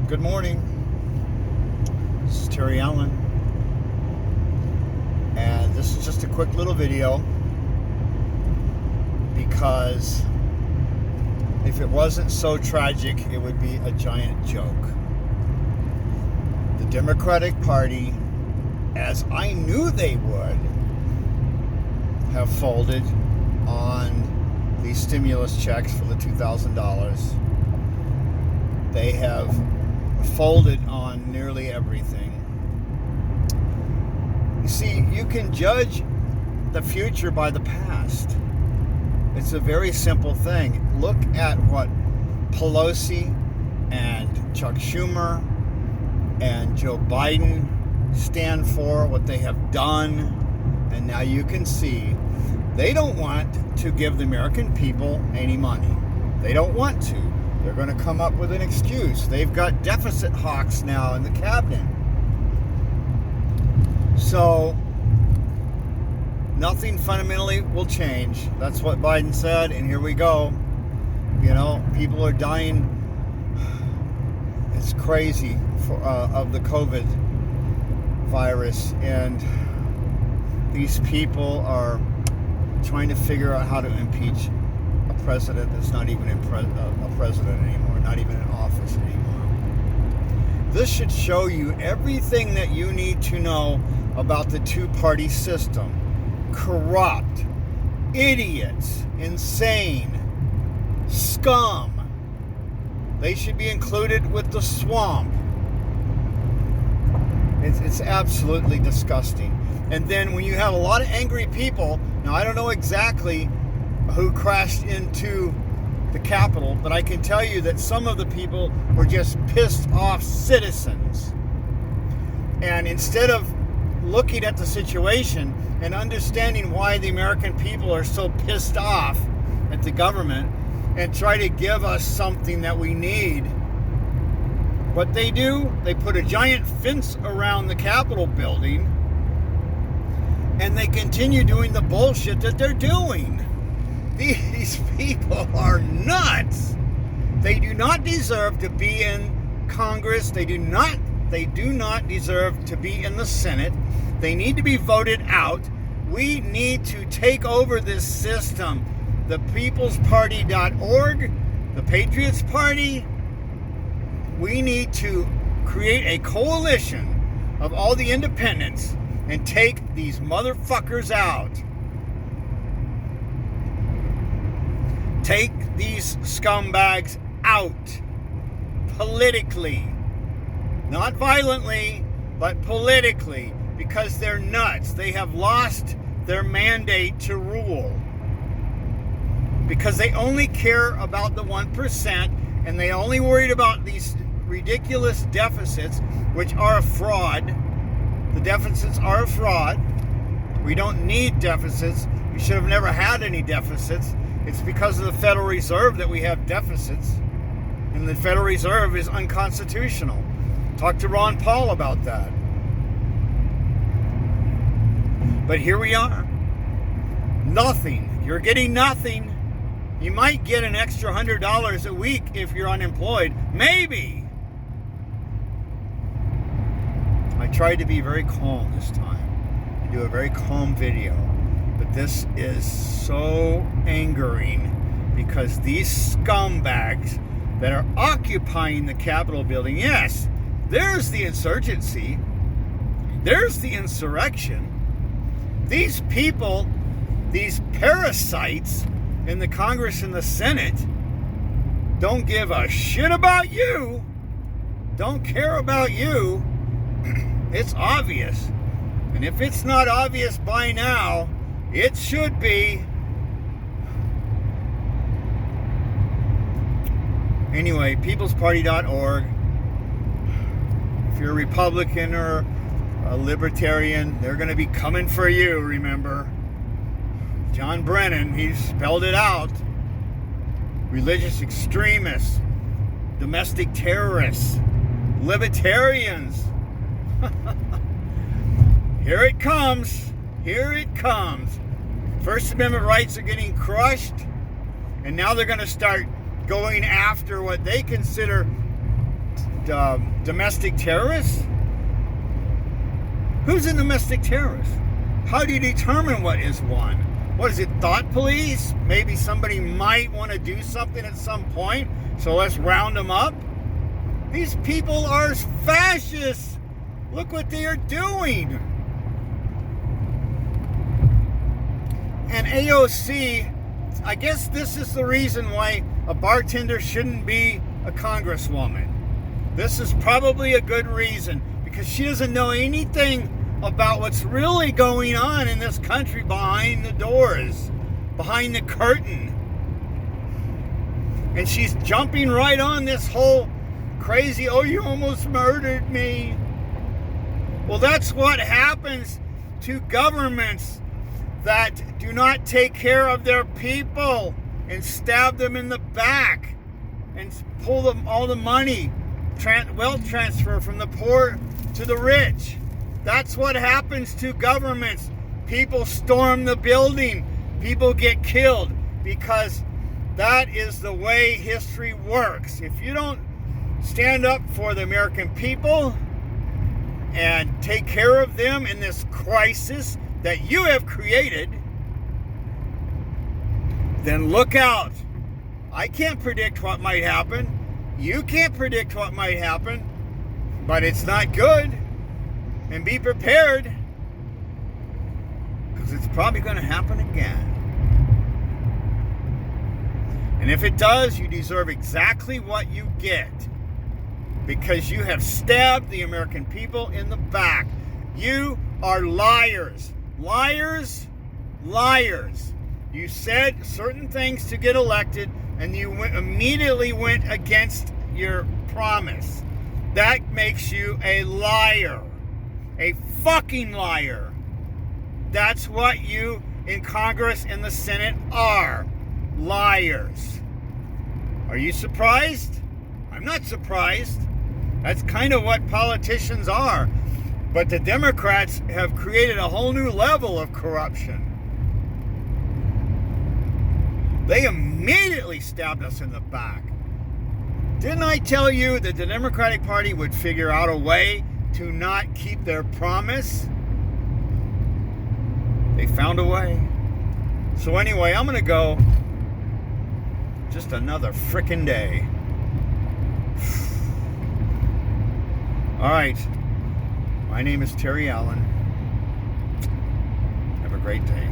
Good morning. This is Terry Allen, and this is just a quick little video because if it wasn't so tragic, it would be a giant joke. The Democratic Party, as I knew they would, have folded on these stimulus checks for the $2,000. They have folded on nearly everything. You see, you can judge the future by the past. It's a very simple thing. Look at what Pelosi and Chuck Schumer and Joe Biden stand for, what they have done, and now you can see they don't want to give the American people any money. They don't want to. They're going to come up with an excuse. They've got deficit hawks now in the cabinet. So nothing fundamentally will change. That's what Biden said, and here we go. You know, people are dying. It's crazy of the COVID virus, and these people are trying to figure out how to impeach a president that's not even a president anymore, not even in office anymore. This should show you everything that you need to know about the two-party system. Corrupt, idiots, insane, scum. They should be included with the swamp. It's absolutely disgusting. And then when you have a lot of angry people, now I don't know exactly who crashed into the Capitol, but I can tell you that some of the people were just pissed off citizens. And instead of looking at the situation and understanding why the American people are so pissed off at the government and try to give us something that we need, what they do, they put a giant fence around the Capitol building and they continue doing the bullshit that they're doing. These people are nuts. They do not deserve to be in Congress. They do not deserve to be in the Senate. They need to be voted out. We need to take over this system. The peoplesparty.org, the Patriots Party, we need to create a coalition of all the independents and take these motherfuckers out. Take these scumbags out. Politically. Not violently, but politically. Because they're nuts. They have lost their mandate to rule. Because they only care about the 1%, and they only worried about these ridiculous deficits, which are a fraud. The deficits are a fraud. We don't need deficits. We should have never had any deficits. It's because of the Federal Reserve that we have deficits. And the Federal Reserve is unconstitutional. Talk to Ron Paul about that. But here we are. Nothing. You're getting nothing. You might get an extra $100 a week if you're unemployed. Maybe. I tried to be very calm this time and do a very calm video. But this is so angering because these scumbags that are occupying the Capitol building, yes, there's the insurgency, there's the insurrection. These people, these parasites in the Congress and the Senate don't give a shit about you, don't care about you. It's obvious. And if it's not obvious by now, it should be. Anyway, peoplesparty.org. If you're a Republican or a Libertarian, they're going to be coming for you, remember. John Brennan, he spelled it out. Religious extremists, domestic terrorists, libertarians. Here it comes. Here it comes. First Amendment rights are getting crushed, and now they're going to start going after what they consider domestic terrorists? Who's a domestic terrorist? How do you determine what is one? What is it, thought police? Maybe somebody might want to do something at some point, so let's round them up. These people are fascists. Look what they are doing. And AOC, I guess this is the reason why a bartender shouldn't be a congresswoman. This is probably a good reason, because she doesn't know anything about what's really going on in this country behind the doors, behind the curtain. And she's jumping right on this whole crazy, oh, you almost murdered me. Well, that's what happens to governments that do not take care of their people and stab them in the back and pull them all the money, wealth transfer from the poor to the rich. That's what happens to governments. People storm the building. People get killed, because that is the way history works. If you don't stand up for the American people and take care of them in this crisis that you have created, then look out. I can't predict what might happen. You can't predict what might happen, but it's not good. And be prepared, because it's probably going to happen again. And if it does, you deserve exactly what you get, because you have stabbed the American people in the back. You are liars. Liars. Liars. You said certain things to get elected, and you immediately went against your promise. That makes you a liar. A fucking liar. That's what you in Congress and the Senate are. Liars. Are you surprised? I'm not surprised. That's kind of what politicians are. But the Democrats have created a whole new level of corruption. They immediately stabbed us in the back. Didn't I tell you that the Democratic Party would figure out a way to not keep their promise? They found a way. So anyway, I'm going to go. Just another frickin' day. All right. My name is Terry Allen. Have a great day.